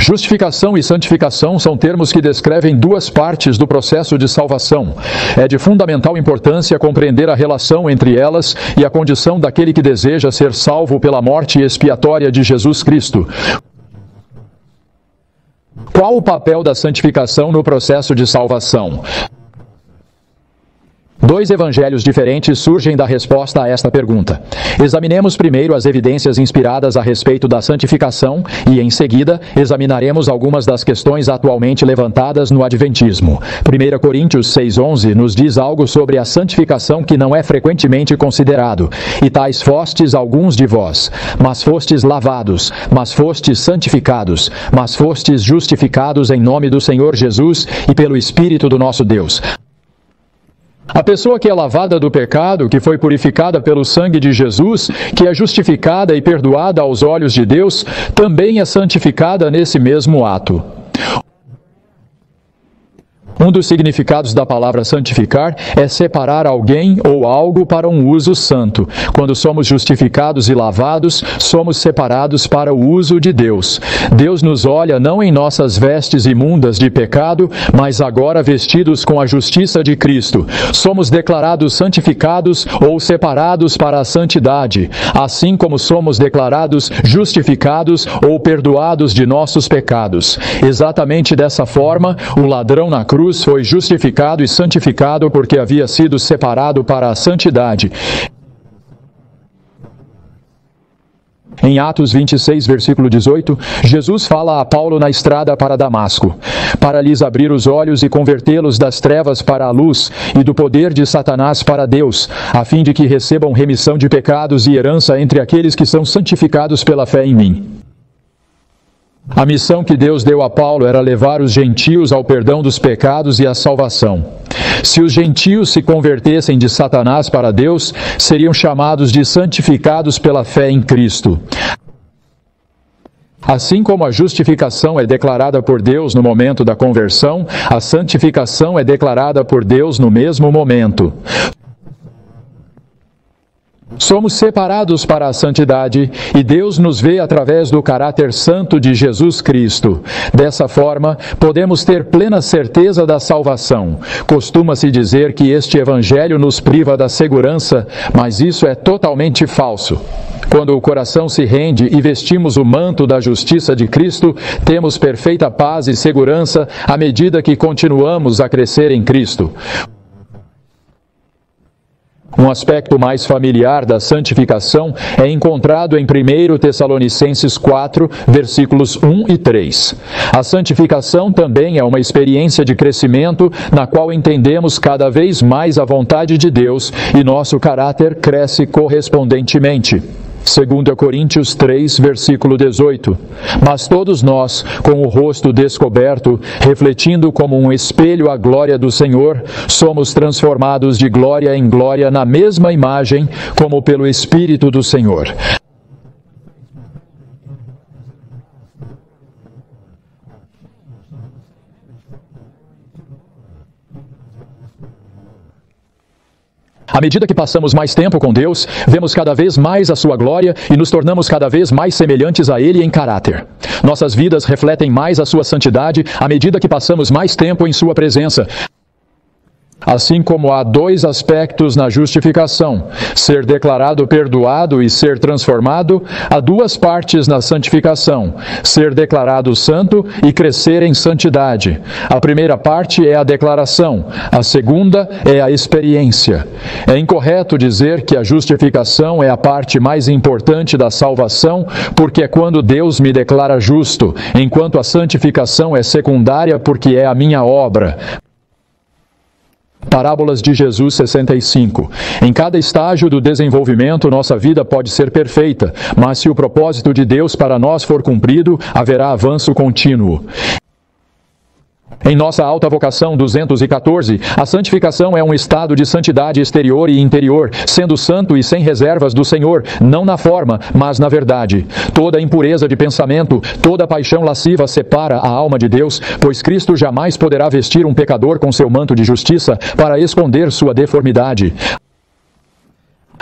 Justificação e santificação são termos que descrevem duas partes do processo de salvação. É de fundamental importância compreender a relação entre elas e a condição daquele que deseja ser salvo pela morte expiatória de Jesus Cristo. Qual o papel da santificação no processo de salvação? Dois evangelhos diferentes surgem da resposta a esta pergunta. Examinemos primeiro as evidências inspiradas a respeito da santificação e, em seguida, examinaremos algumas das questões atualmente levantadas no Adventismo. 1 Coríntios 6,11 nos diz algo sobre a santificação que não é frequentemente considerado. E tais fostes alguns de vós, mas fostes lavados, mas fostes santificados, mas fostes justificados em nome do Senhor Jesus e pelo Espírito do nosso Deus. A pessoa que é lavada do pecado, que foi purificada pelo sangue de Jesus, que é justificada e perdoada aos olhos de Deus, também é santificada nesse mesmo ato. Um dos significados da palavra santificar é separar alguém ou algo para um uso santo. Quando somos justificados e lavados, somos separados para o uso de Deus. Deus nos olha não em nossas vestes imundas de pecado, mas agora vestidos com a justiça de Cristo. Somos declarados santificados ou separados para a santidade, assim como somos declarados justificados ou perdoados de nossos pecados. Exatamente dessa forma, o ladrão na cruz foi justificado e santificado porque havia sido separado para a santidade. Em Atos 26, versículo 18, Jesus fala a Paulo na estrada para Damasco, para lhes abrir os olhos e convertê-los das trevas para a luz e do poder de Satanás para Deus, a fim de que recebam remissão de pecados e herança entre aqueles que são santificados pela fé em mim. A missão que Deus deu a Paulo era levar os gentios ao perdão dos pecados e à salvação. Se os gentios se convertessem de Satanás para Deus, seriam chamados de santificados pela fé em Cristo. Assim como a justificação é declarada por Deus no momento da conversão, a santificação é declarada por Deus no mesmo momento. Somos separados para a santidade e Deus nos vê através do caráter santo de Jesus Cristo. Dessa forma, podemos ter plena certeza da salvação. Costuma-se dizer que este evangelho nos priva da segurança, mas isso é totalmente falso. Quando o coração se rende e vestimos o manto da justiça de Cristo, temos perfeita paz e segurança à medida que continuamos a crescer em Cristo. Um aspecto mais familiar da santificação é encontrado em 1 Tessalonicenses 4, versículos 1 e 3. A santificação também é uma experiência de crescimento na qual entendemos cada vez mais a vontade de Deus e nosso caráter cresce correspondentemente. 2 Coríntios 3, versículo 18. Mas todos nós, com o rosto descoberto, refletindo como um espelho a glória do Senhor, somos transformados de glória em glória na mesma imagem, como pelo Espírito do Senhor. À medida que passamos mais tempo com Deus, vemos cada vez mais a sua glória e nos tornamos cada vez mais semelhantes a Ele em caráter. Nossas vidas refletem mais a sua santidade à medida que passamos mais tempo em sua presença. Assim como há dois aspectos na justificação, ser declarado perdoado e ser transformado, há duas partes na santificação, ser declarado santo e crescer em santidade. A primeira parte é a declaração, a segunda é a experiência. É incorreto dizer que a justificação é a parte mais importante da salvação, porque é quando Deus me declara justo, enquanto a santificação é secundária porque é a minha obra. Parábolas de Jesus 65. Em cada estágio do desenvolvimento, nossa vida pode ser perfeita, mas se o propósito de Deus para nós for cumprido, haverá avanço contínuo. Em nossa alta vocação 214, a santificação é um estado de santidade exterior e interior, sendo santo e sem reservas do Senhor, não na forma, mas na verdade. Toda impureza de pensamento, toda paixão lasciva separa a alma de Deus, pois Cristo jamais poderá vestir um pecador com seu manto de justiça para esconder sua deformidade.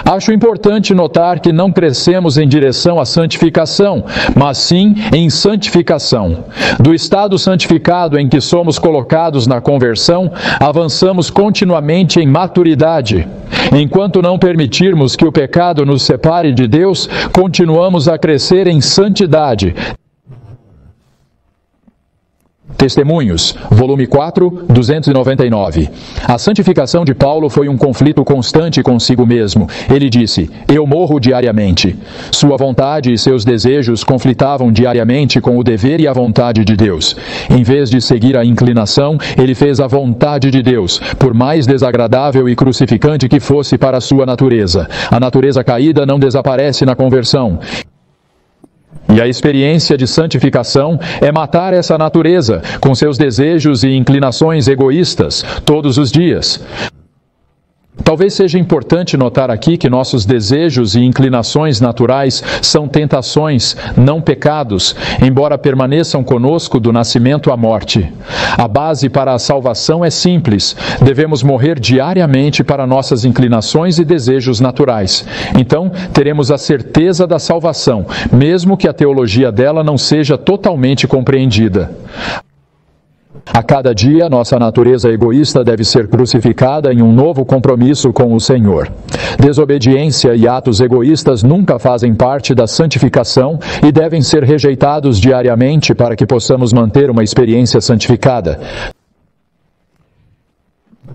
Acho importante notar que não crescemos em direção à santificação, mas sim em santificação. Do estado santificado em que somos colocados na conversão, avançamos continuamente em maturidade. Enquanto não permitirmos que o pecado nos separe de Deus, continuamos a crescer em santidade. Testemunhos, volume 4, 299. A santificação de Paulo foi um conflito constante consigo mesmo. Ele disse: eu morro diariamente. Sua vontade e seus desejos conflitavam diariamente com o dever e a vontade de Deus. Em vez de seguir a inclinação, ele fez a vontade de Deus, por mais desagradável e crucificante que fosse para a sua natureza. A natureza caída não desaparece na conversão. E a experiência de santificação é matar essa natureza, com seus desejos e inclinações egoístas, todos os dias. Talvez seja importante notar aqui que nossos desejos e inclinações naturais são tentações, não pecados, embora permaneçam conosco do nascimento à morte. A base para a salvação é simples: devemos morrer diariamente para nossas inclinações e desejos naturais. Então, teremos a certeza da salvação, mesmo que a teologia dela não seja totalmente compreendida. A cada dia, nossa natureza egoísta deve ser crucificada em um novo compromisso com o Senhor. Desobediência e atos egoístas nunca fazem parte da santificação e devem ser rejeitados diariamente para que possamos manter uma experiência santificada.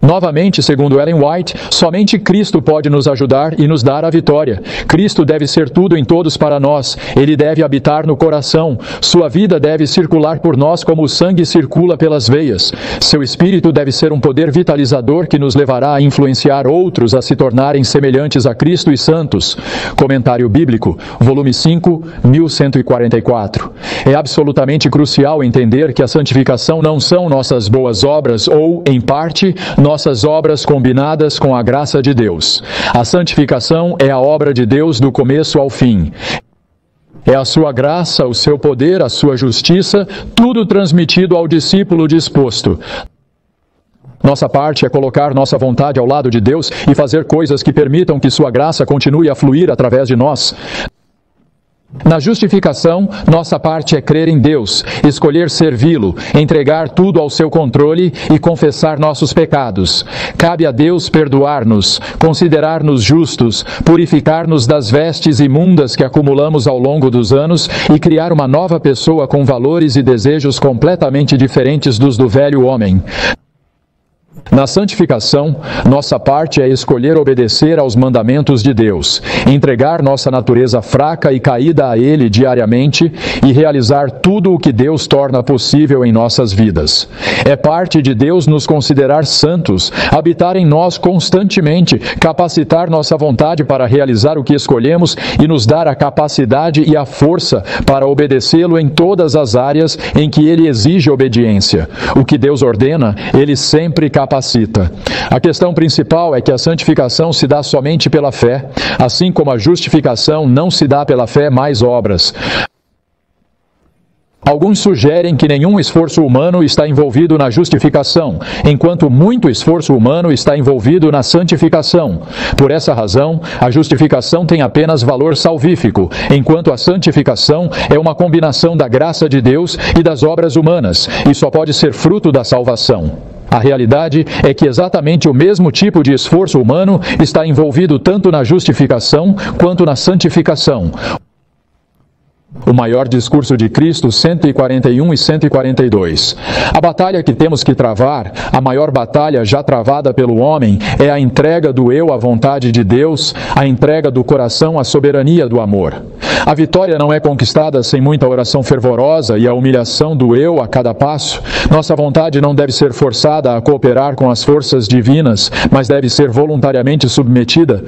Novamente, segundo Ellen White, somente Cristo pode nos ajudar e nos dar a vitória. Cristo deve ser tudo em todos para nós. Ele deve habitar no coração. Sua vida deve circular por nós como o sangue circula pelas veias. Seu espírito deve ser um poder vitalizador que nos levará a influenciar outros a se tornarem semelhantes a Cristo e santos. Comentário Bíblico, volume 5, 1144. É absolutamente crucial entender que a santificação não são nossas boas obras ou, em parte, nossas obras combinadas com a graça de Deus. A santificação é a obra de Deus do começo ao fim. É a sua graça, o seu poder, a sua justiça, tudo transmitido ao discípulo disposto. Nossa parte é colocar nossa vontade ao lado de Deus e fazer coisas que permitam que sua graça continue a fluir através de nós. Na justificação, nossa parte é crer em Deus, escolher servi-lo, entregar tudo ao seu controle e confessar nossos pecados. Cabe a Deus perdoar-nos, considerar-nos justos, purificar-nos das vestes imundas que acumulamos ao longo dos anos e criar uma nova pessoa com valores e desejos completamente diferentes dos do velho homem. Na santificação, nossa parte é escolher obedecer aos mandamentos de Deus, entregar nossa natureza fraca e caída a Ele diariamente e realizar tudo o que Deus torna possível em nossas vidas. É parte de Deus nos considerar santos, habitar em nós constantemente, capacitar nossa vontade para realizar o que escolhemos e nos dar a capacidade e a força para obedecê-lo em todas as áreas em que Ele exige obediência. O que Deus ordena, Ele sempre capacita. A questão principal é que a santificação se dá somente pela fé, assim como a justificação não se dá pela fé mais obras. Alguns sugerem que nenhum esforço humano está envolvido na justificação, enquanto muito esforço humano está envolvido na santificação. Por essa razão, a justificação tem apenas valor salvífico, enquanto a santificação é uma combinação da graça de Deus e das obras humanas, e só pode ser fruto da salvação. A realidade é que exatamente o mesmo tipo de esforço humano está envolvido tanto na justificação quanto na santificação. O maior discurso de Cristo, 141 e 142. A batalha que temos que travar, a maior batalha já travada pelo homem, é a entrega do eu à vontade de Deus, a entrega do coração à soberania do amor. A vitória não é conquistada sem muita oração fervorosa e a humilhação do eu a cada passo. Nossa vontade não deve ser forçada a cooperar com as forças divinas, mas deve ser voluntariamente submetida.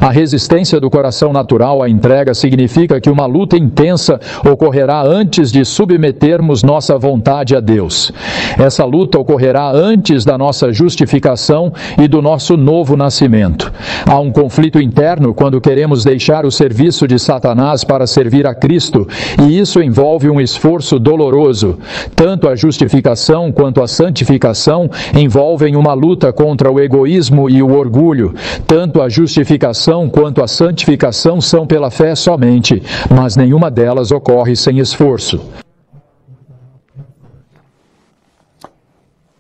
A resistência do coração natural à entrega significa que uma luta intensa ocorrerá antes de submetermos nossa vontade a Deus. Essa luta ocorrerá antes da nossa justificação e do nosso novo nascimento. Há um conflito interno quando queremos deixar o serviço de Satanás para servir a Cristo, e isso envolve um esforço doloroso. Tanto a justificação quanto a santificação envolvem uma luta contra o egoísmo e o orgulho. Tanto a justificação quanto a santificação são pela fé somente, mas nenhuma delas ocorre sem esforço.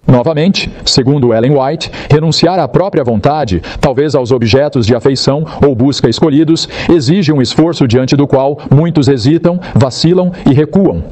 Novamente, segundo Ellen White, renunciar à própria vontade, talvez aos objetos de afeição ou busca escolhidos, exige um esforço diante do qual muitos hesitam, vacilam e recuam.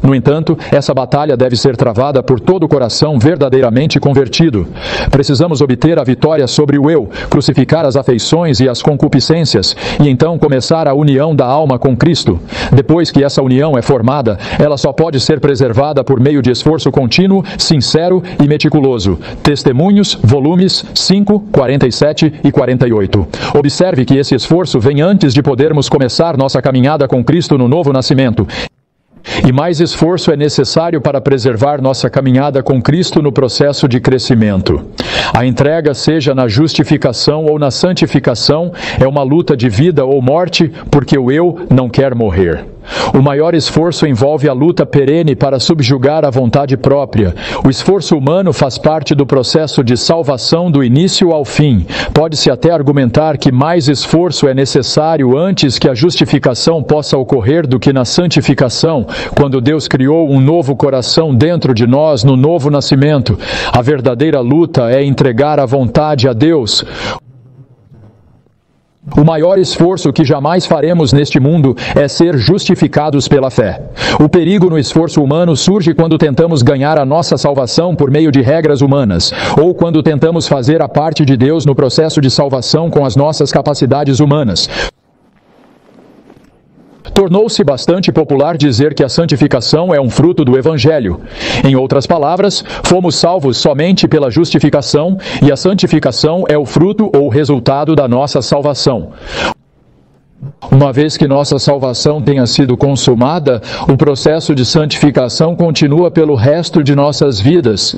No entanto, essa batalha deve ser travada por todo o coração verdadeiramente convertido. Precisamos obter a vitória sobre o eu, crucificar as afeições e as concupiscências, e então começar a união da alma com Cristo. Depois que essa união é formada, ela só pode ser preservada por meio de esforço contínuo, sincero e meticuloso. Testemunhos, volumes 5, 47 e 48. Observe que esse esforço vem antes de podermos começar nossa caminhada com Cristo no novo nascimento. E mais esforço é necessário para preservar nossa caminhada com Cristo no processo de crescimento. A entrega, seja na justificação ou na santificação, é uma luta de vida ou morte, porque o eu não quer morrer. O maior esforço envolve a luta perene para subjugar a vontade própria. O esforço humano faz parte do processo de salvação do início ao fim. Pode-se até argumentar que mais esforço é necessário antes que a justificação possa ocorrer do que na santificação, quando Deus criou um novo coração dentro de nós no novo nascimento. A verdadeira luta é entregar a vontade a Deus. O maior esforço que jamais faremos neste mundo é ser justificados pela fé. O perigo no esforço humano surge quando tentamos ganhar a nossa salvação por meio de regras humanas, ou quando tentamos fazer a parte de Deus no processo de salvação com as nossas capacidades humanas. Tornou-se bastante popular dizer que a santificação é um fruto do Evangelho. Em outras palavras, fomos salvos somente pela justificação e a santificação é o fruto ou resultado da nossa salvação. Uma vez que nossa salvação tenha sido consumada, o processo de santificação continua pelo resto de nossas vidas.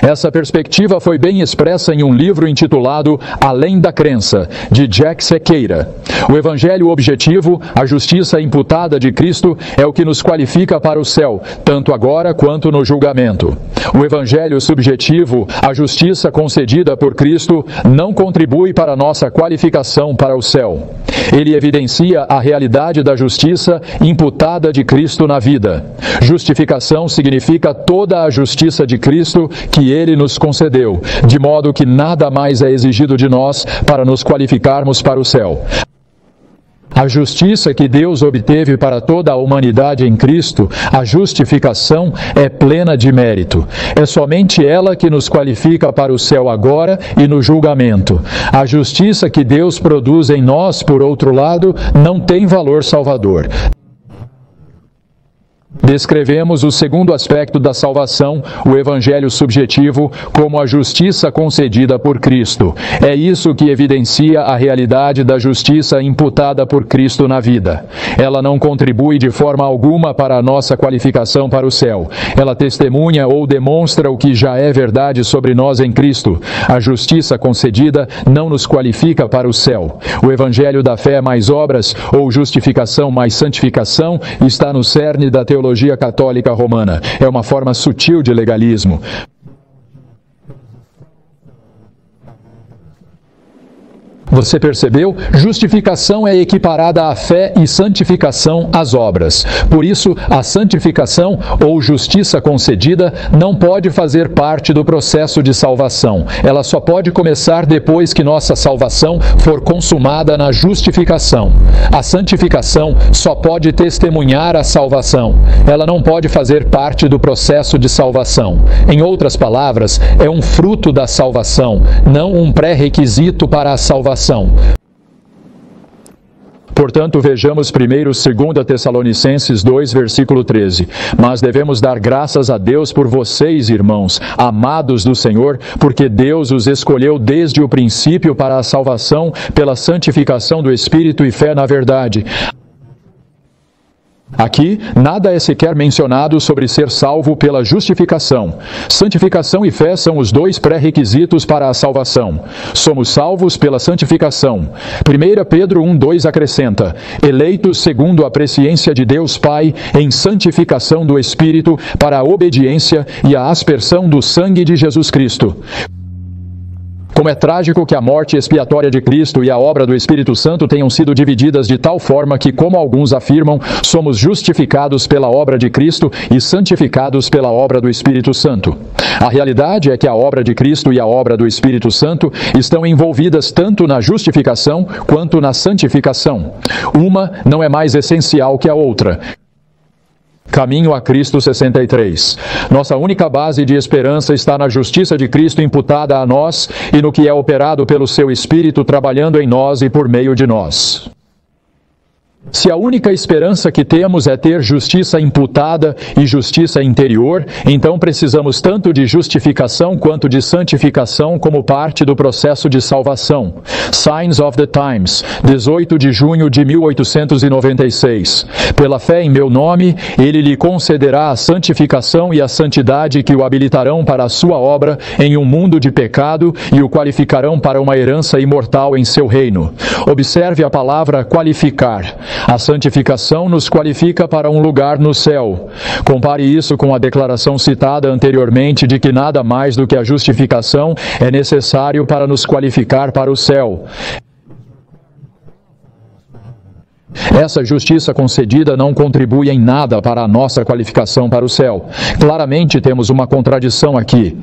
Essa perspectiva foi bem expressa em um livro intitulado Além da Crença, de Jack Sequeira. O evangelho objetivo, a justiça imputada de Cristo, é o que nos qualifica para o céu, tanto agora quanto no julgamento. O evangelho subjetivo, a justiça concedida por Cristo, não contribui para nossa qualificação para o céu. Ele evidencia a realidade da justiça imputada de Cristo na vida. Justificação significa toda a justiça de Cristo que Ele nos concedeu, de modo que nada mais é exigido de nós para nos qualificarmos para o céu. A justiça que Deus obteve para toda a humanidade em Cristo, a justificação, é plena de mérito. É somente ela que nos qualifica para o céu agora e no julgamento. A justiça que Deus produz em nós, por outro lado, não tem valor salvador. Descrevemos o segundo aspecto da salvação, o evangelho subjetivo, como a justiça concedida por Cristo. É isso que evidencia a realidade da justiça imputada por Cristo na vida. Ela não contribui de forma alguma para a nossa qualificação para o céu. Ela testemunha ou demonstra o que já é verdade sobre nós em Cristo. A justiça concedida não nos qualifica para o céu. O evangelho da fé mais obras, ou justificação mais santificação, está no cerne da teologia católica romana. É uma forma sutil de legalismo. Você percebeu? Justificação é equiparada à fé e santificação às obras. Por isso, a santificação, ou justiça concedida, não pode fazer parte do processo de salvação. Ela só pode começar depois que nossa salvação for consumada na justificação. A santificação só pode testemunhar a salvação. Ela não pode fazer parte do processo de salvação. Em outras palavras, é um fruto da salvação, não um pré-requisito para a salvação. Portanto, vejamos primeiro 2 Tessalonicenses 2, versículo 13. Mas devemos dar graças a Deus por vocês, irmãos, amados do Senhor, porque Deus os escolheu desde o princípio para a salvação pela santificação do Espírito e fé na verdade. Aqui, nada é sequer mencionado sobre ser salvo pela justificação. Santificação e fé são os dois pré-requisitos para a salvação. Somos salvos pela santificação. 1 Pedro 1,2 acrescenta: eleitos segundo a presciência de Deus Pai em santificação do Espírito para a obediência e a aspersão do sangue de Jesus Cristo. Como é trágico que a morte expiatória de Cristo e a obra do Espírito Santo tenham sido divididas de tal forma que, como alguns afirmam, somos justificados pela obra de Cristo e santificados pela obra do Espírito Santo. A realidade é que a obra de Cristo e a obra do Espírito Santo estão envolvidas tanto na justificação quanto na santificação. Uma não é mais essencial que a outra. Caminho a Cristo 63. Nossa única base de esperança está na justiça de Cristo imputada a nós e no que é operado pelo seu Espírito trabalhando em nós e por meio de nós. Se a única esperança que temos é ter justiça imputada e justiça interior, então precisamos tanto de justificação quanto de santificação como parte do processo de salvação. Signs of the Times, 18 de junho de 1896. Pela fé em meu nome, ele lhe concederá a santificação e a santidade que o habilitarão para a sua obra em um mundo de pecado e o qualificarão para uma herança imortal em seu reino. Observe a palavra qualificar. A santificação nos qualifica para um lugar no céu. Compare isso com a declaração citada anteriormente de que nada mais do que a justificação é necessário para nos qualificar para o céu. Essa justiça concedida não contribui em nada para a nossa qualificação para o céu. Claramente temos uma contradição aqui.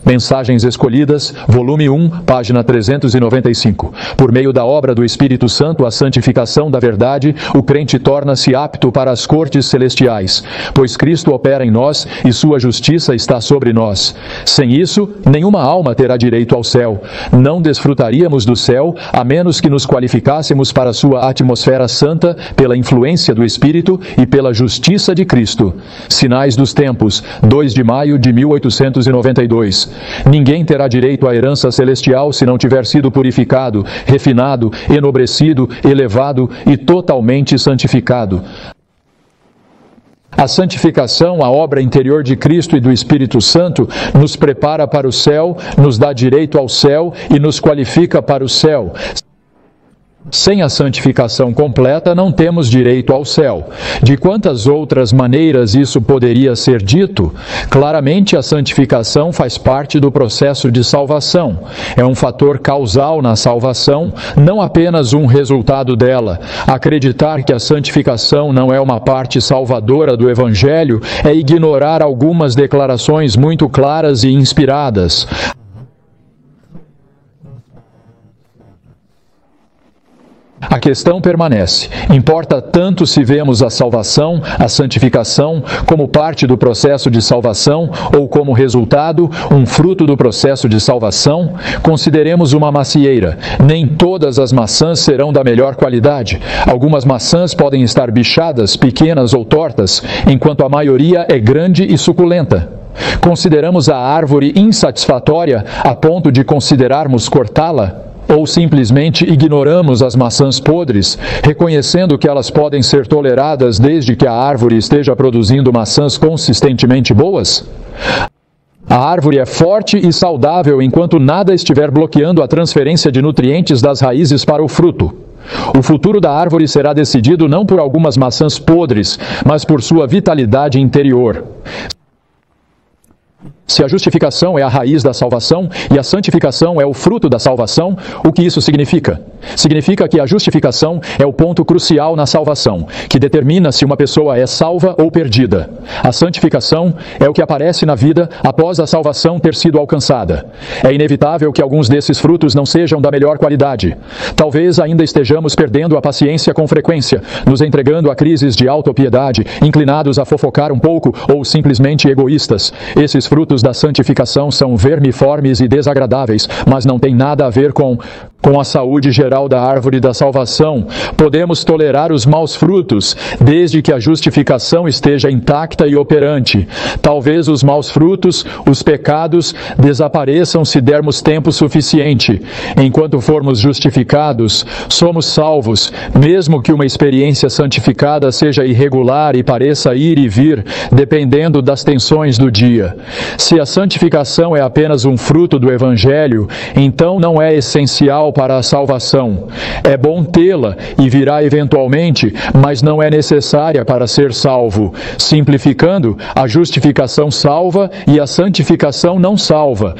Mensagens Escolhidas, volume 1, página 395. Por meio da obra do Espírito Santo, a santificação da verdade, o crente torna-se apto para as cortes celestiais, pois Cristo opera em nós e sua justiça está sobre nós. Sem isso, nenhuma alma terá direito ao céu. Não desfrutaríamos do céu, a menos que nos qualificássemos para sua atmosfera santa pela influência do Espírito e pela justiça de Cristo. Sinais dos Tempos, 2 de maio de 1892. Ninguém terá direito à herança celestial se não tiver sido purificado, refinado, enobrecido, elevado e totalmente santificado. A santificação, a obra interior de Cristo e do Espírito Santo, nos prepara para o céu, nos dá direito ao céu e nos qualifica para o céu. Sem a santificação completa, não temos direito ao céu. De quantas outras maneiras isso poderia ser dito? Claramente, a santificação faz parte do processo de salvação. É um fator causal na salvação, não apenas um resultado dela. Acreditar que a santificação não é uma parte salvadora do Evangelho é ignorar algumas declarações muito claras e inspiradas. A questão permanece. Importa tanto se vemos a salvação, a santificação, como parte do processo de salvação ou como resultado, um fruto do processo de salvação? Consideremos uma macieira. Nem todas as maçãs serão da melhor qualidade. Algumas maçãs podem estar bichadas, pequenas ou tortas, enquanto a maioria é grande e suculenta. Consideramos a árvore insatisfatória a ponto de considerarmos cortá-la? Ou simplesmente ignoramos as maçãs podres, reconhecendo que elas podem ser toleradas desde que a árvore esteja produzindo maçãs consistentemente boas? A árvore é forte e saudável enquanto nada estiver bloqueando a transferência de nutrientes das raízes para o fruto. O futuro da árvore será decidido não por algumas maçãs podres, mas por sua vitalidade interior. Se a justificação é a raiz da salvação e a santificação é o fruto da salvação, o que isso significa? Significa que a justificação é o ponto crucial na salvação, que determina se uma pessoa é salva ou perdida. A santificação é o que aparece na vida após a salvação ter sido alcançada. É inevitável que alguns desses frutos não sejam da melhor qualidade. Talvez ainda estejamos perdendo a paciência com frequência, nos entregando a crises de autopiedade, inclinados a fofocar um pouco ou simplesmente egoístas. Esses frutos da santificação são vermiformes e desagradáveis, mas não têm nada a ver com Com a saúde geral da árvore da salvação, podemos tolerar os maus frutos, desde que a justificação esteja intacta e operante. Talvez os maus frutos, os pecados, desapareçam se dermos tempo suficiente. Enquanto formos justificados, somos salvos, mesmo que uma experiência santificada seja irregular e pareça ir e vir, dependendo das tensões do dia. Se a santificação é apenas um fruto do Evangelho, então não é essencial para a salvação. É bom tê-la e virá eventualmente, mas não é necessária para ser salvo. Simplificando, a justificação salva e a santificação não salva.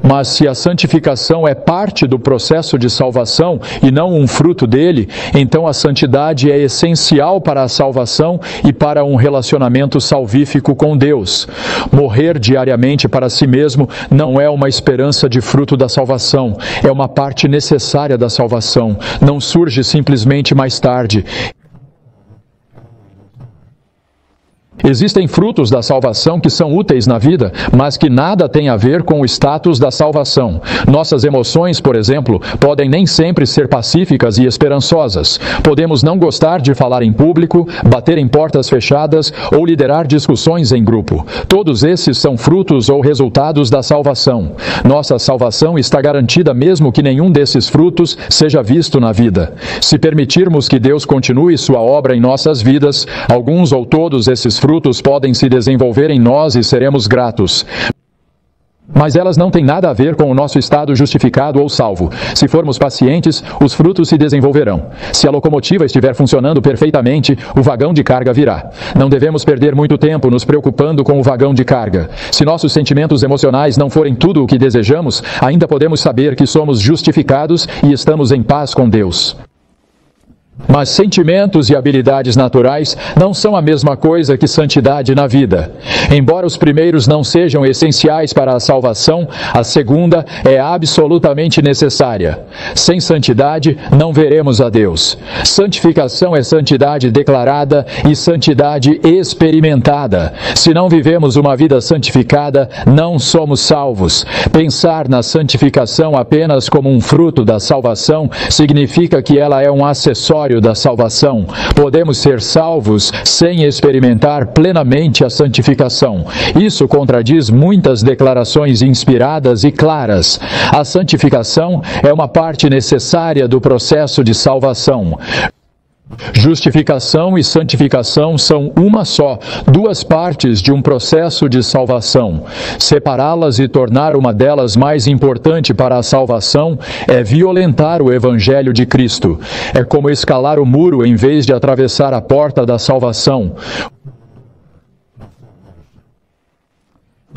Mas se a santificação é parte do processo de salvação e não um fruto dele, então a santidade é essencial para a salvação e para um relacionamento salvífico com Deus. Morrer diariamente para si mesmo não é uma esperança de fruto da salvação, é uma parte necessária da salvação. Não surge simplesmente mais tarde. Existem frutos da salvação que são úteis na vida, mas que nada têm a ver com o status da salvação. Nossas emoções, por exemplo, podem nem sempre ser pacíficas e esperançosas. Podemos não gostar de falar em público, bater em portas fechadas ou liderar discussões em grupo. Todos esses são frutos ou resultados da salvação. Nossa salvação está garantida mesmo que nenhum desses frutos seja visto na vida. Se permitirmos que Deus continue sua obra em nossas vidas, alguns ou todos esses frutos podem se desenvolver em nós e seremos gratos. Mas elas não têm nada a ver com o nosso estado justificado ou salvo. Se formos pacientes, os frutos se desenvolverão. Se a locomotiva estiver funcionando perfeitamente, o vagão de carga virá. Não devemos perder muito tempo nos preocupando com o vagão de carga. Se nossos sentimentos emocionais não forem tudo o que desejamos, ainda podemos saber que somos justificados e estamos em paz com Deus. Mas sentimentos e habilidades naturais não são a mesma coisa que santidade na vida. Embora os primeiros não sejam essenciais para a salvação, a segunda é absolutamente necessária. Sem santidade, não veremos a Deus. Santificação é santidade declarada e santidade experimentada. Se não vivemos uma vida santificada, não somos salvos. Pensar na santificação apenas como um fruto da salvação significa que ela é um acessório da salvação. Podemos ser salvos sem experimentar plenamente a santificação. Isso contradiz muitas declarações inspiradas e claras. A santificação é uma parte necessária do processo de salvação. Justificação e santificação são uma só, duas partes de um processo de salvação. Separá-las e tornar uma delas mais importante para a salvação é violentar o Evangelho de Cristo. É como escalar o muro em vez de atravessar a porta da salvação.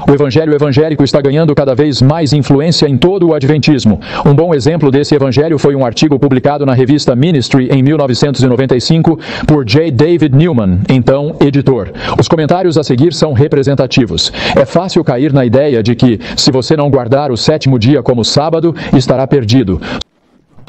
O evangelho evangélico está ganhando cada vez mais influência em todo o adventismo. Um bom exemplo desse evangelho foi um artigo publicado na revista Ministry em 1995 por J. David Newman, então editor. Os comentários a seguir são representativos. É fácil cair na ideia de que, se você não guardar o sétimo dia como sábado, estará perdido.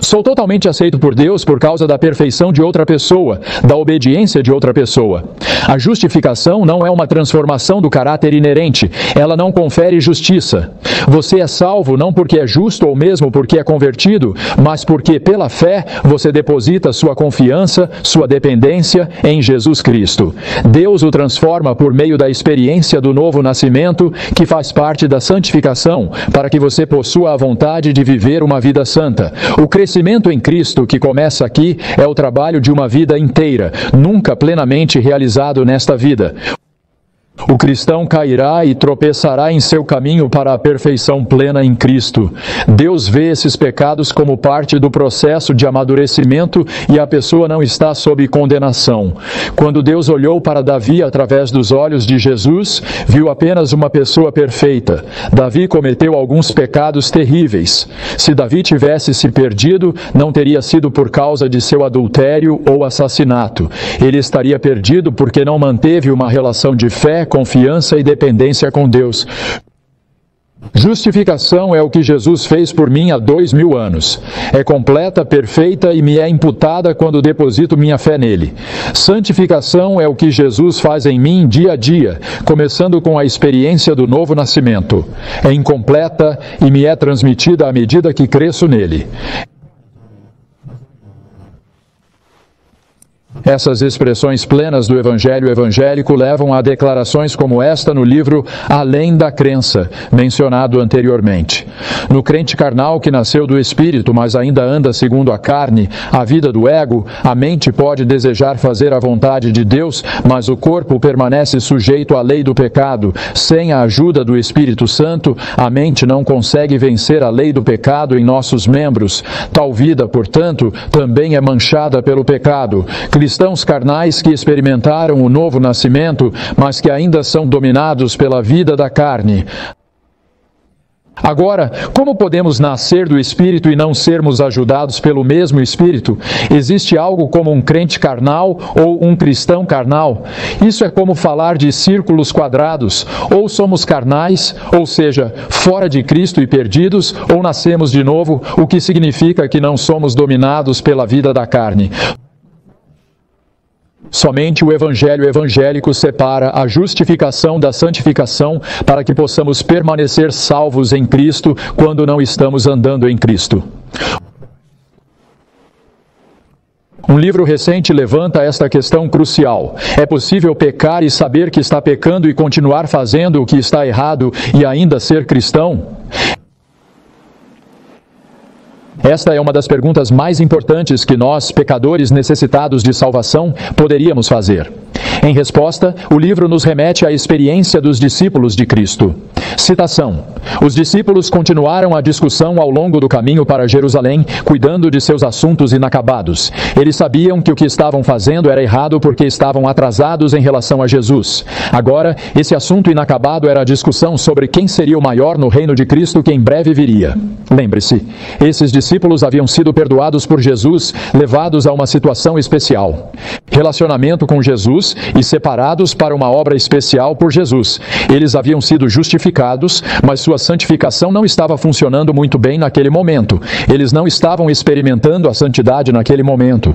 Sou totalmente aceito por Deus por causa da perfeição de outra pessoa, da obediência de outra pessoa. A justificação não é uma transformação do caráter inerente, ela não confere justiça. Você é salvo não porque é justo ou mesmo porque é convertido, mas porque, pela fé, você deposita sua confiança, sua dependência em Jesus Cristo. Deus o transforma por meio da experiência do novo nascimento, que faz parte da santificação, para que você possua a vontade de viver uma vida santa. O crescimento em Cristo que começa aqui é o trabalho de uma vida inteira, nunca plenamente realizado nesta vida. O cristão cairá e tropeçará em seu caminho para a perfeição plena em Cristo. Deus vê esses pecados como parte do processo de amadurecimento e a pessoa não está sob condenação. Quando Deus olhou para Davi através dos olhos de Jesus, viu apenas uma pessoa perfeita. Davi cometeu alguns pecados terríveis. Se Davi tivesse se perdido, não teria sido por causa de seu adultério ou assassinato. Ele estaria perdido porque não manteve uma relação de fé, confiança e dependência com Deus. Justificação é o que Jesus fez por mim há 2000 anos. É completa, perfeita e me é imputada quando deposito minha fé nele. Santificação é o que Jesus faz em mim dia a dia, começando com a experiência do novo nascimento. É incompleta e me é transmitida à medida que cresço nele. Essas expressões plenas do Evangelho evangélico levam a declarações como esta no livro Além da Crença, mencionado anteriormente. No crente carnal que nasceu do Espírito, mas ainda anda segundo a carne, a vida do ego, a mente pode desejar fazer a vontade de Deus, mas o corpo permanece sujeito à lei do pecado. Sem a ajuda do Espírito Santo, a mente não consegue vencer a lei do pecado em nossos membros. Tal vida, portanto, também é manchada pelo pecado. Cristãos carnais que experimentaram o novo nascimento, mas que ainda são dominados pela vida da carne. Agora, como podemos nascer do Espírito e não sermos ajudados pelo mesmo Espírito? Existe algo como um crente carnal ou um cristão carnal? Isso é como falar de círculos quadrados. Ou somos carnais, ou seja, fora de Cristo e perdidos, ou nascemos de novo, o que significa que não somos dominados pela vida da carne. Somente o Evangelho evangélico separa a justificação da santificação para que possamos permanecer salvos em Cristo quando não estamos andando em Cristo. Um livro recente levanta esta questão crucial. É possível pecar e saber que está pecando e continuar fazendo o que está errado e ainda ser cristão? Esta é uma das perguntas mais importantes que nós, pecadores necessitados de salvação, poderíamos fazer. Em resposta, o livro nos remete à experiência dos discípulos de Cristo. Citação: os discípulos continuaram a discussão ao longo do caminho para Jerusalém, cuidando de seus assuntos inacabados. Eles sabiam que o que estavam fazendo era errado porque estavam atrasados em relação a Jesus. Agora, esse assunto inacabado era a discussão sobre quem seria o maior no reino de Cristo que em breve viria. Lembre-se, esses discípulos haviam sido perdoados por Jesus, levados a uma situação especial. Relacionamento com Jesus e separados para uma obra especial por Jesus. Eles haviam sido justificados, mas sua santificação não estava funcionando muito bem naquele momento. Eles não estavam experimentando a santidade naquele momento.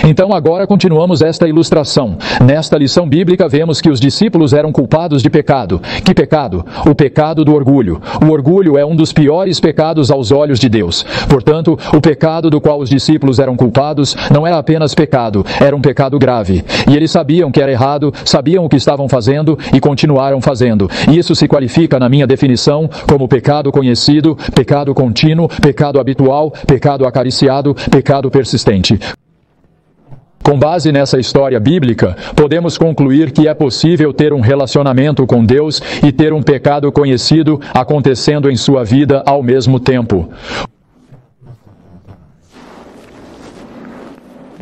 Então agora continuamos esta ilustração. Nesta lição bíblica vemos que os discípulos eram culpados de pecado. Que pecado? O pecado do orgulho. O orgulho é um dos piores pecados aos olhos de Deus. Portanto, o pecado do qual os discípulos eram culpados não era apenas pecado, era um pecado grave. E eles sabiam que era errado, sabiam o que estavam fazendo e continuaram fazendo. E isso se qualifica na minha definição como pecado conhecido, pecado contínuo, pecado habitual, pecado acariciado, pecado persistente. Com base nessa história bíblica, podemos concluir que é possível ter um relacionamento com Deus e ter um pecado conhecido acontecendo em sua vida ao mesmo tempo.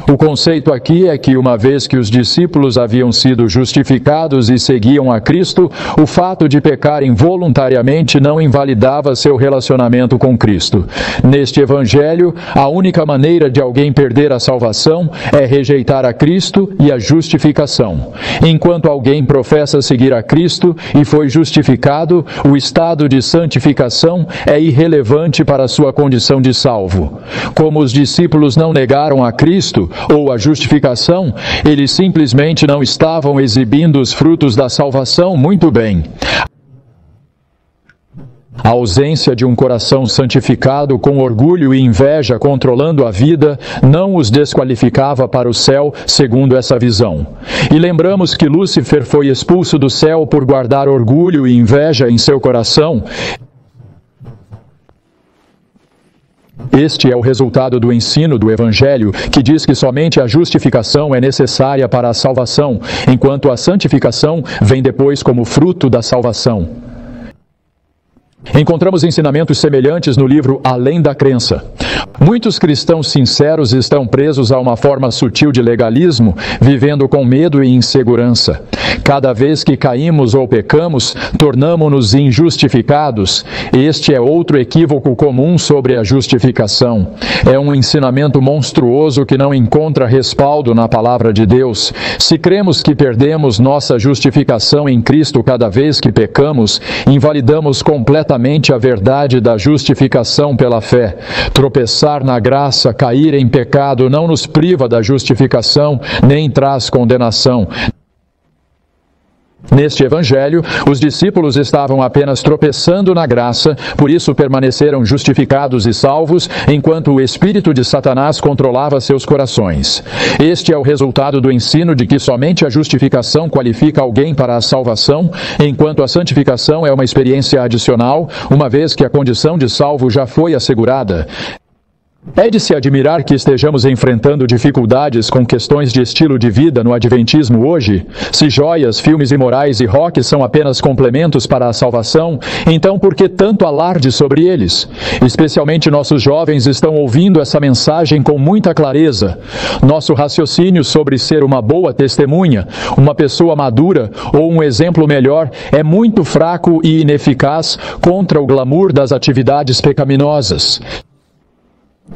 O conceito aqui é que, uma vez que os discípulos haviam sido justificados e seguiam a Cristo, o fato de pecarem voluntariamente não invalidava seu relacionamento com Cristo. Neste Evangelho, a única maneira de alguém perder a salvação é rejeitar a Cristo e a justificação. Enquanto alguém professa seguir a Cristo e foi justificado, o estado de santificação é irrelevante para a sua condição de salvo. Como os discípulos não negaram a Cristo, ou a justificação, eles simplesmente não estavam exibindo os frutos da salvação muito bem. A ausência de um coração santificado com orgulho e inveja controlando a vida não os desqualificava para o céu, segundo essa visão. E lembramos que Lúcifer foi expulso do céu por guardar orgulho e inveja em seu coração. Este é o resultado do ensino do Evangelho, que diz que somente a justificação é necessária para a salvação, enquanto a santificação vem depois como fruto da salvação. Encontramos ensinamentos semelhantes no livro Além da Crença. Muitos cristãos sinceros estão presos a uma forma sutil de legalismo, vivendo com medo e insegurança. Cada vez que caímos ou pecamos, tornamo-nos injustificados. Este é outro equívoco comum sobre a justificação. É um ensinamento monstruoso que não encontra respaldo na palavra de Deus. Se cremos que perdemos nossa justificação em Cristo cada vez que pecamos, invalidamos completamente a verdade da justificação pela fé. Tropeçar na graça, cair em pecado, não nos priva da justificação, nem traz condenação. Neste evangelho, os discípulos estavam apenas tropeçando na graça, por isso permaneceram justificados e salvos, enquanto o espírito de Satanás controlava seus corações. Este é o resultado do ensino de que somente a justificação qualifica alguém para a salvação, enquanto a santificação é uma experiência adicional, uma vez que a condição de salvo já foi assegurada. É de se admirar que estejamos enfrentando dificuldades com questões de estilo de vida no adventismo hoje. Se joias, filmes imorais e rock são apenas complementos para a salvação, então por que tanto alarde sobre eles? Especialmente nossos jovens estão ouvindo essa mensagem com muita clareza. Nosso raciocínio sobre ser uma boa testemunha, uma pessoa madura ou um exemplo melhor é muito fraco e ineficaz contra o glamour das atividades pecaminosas.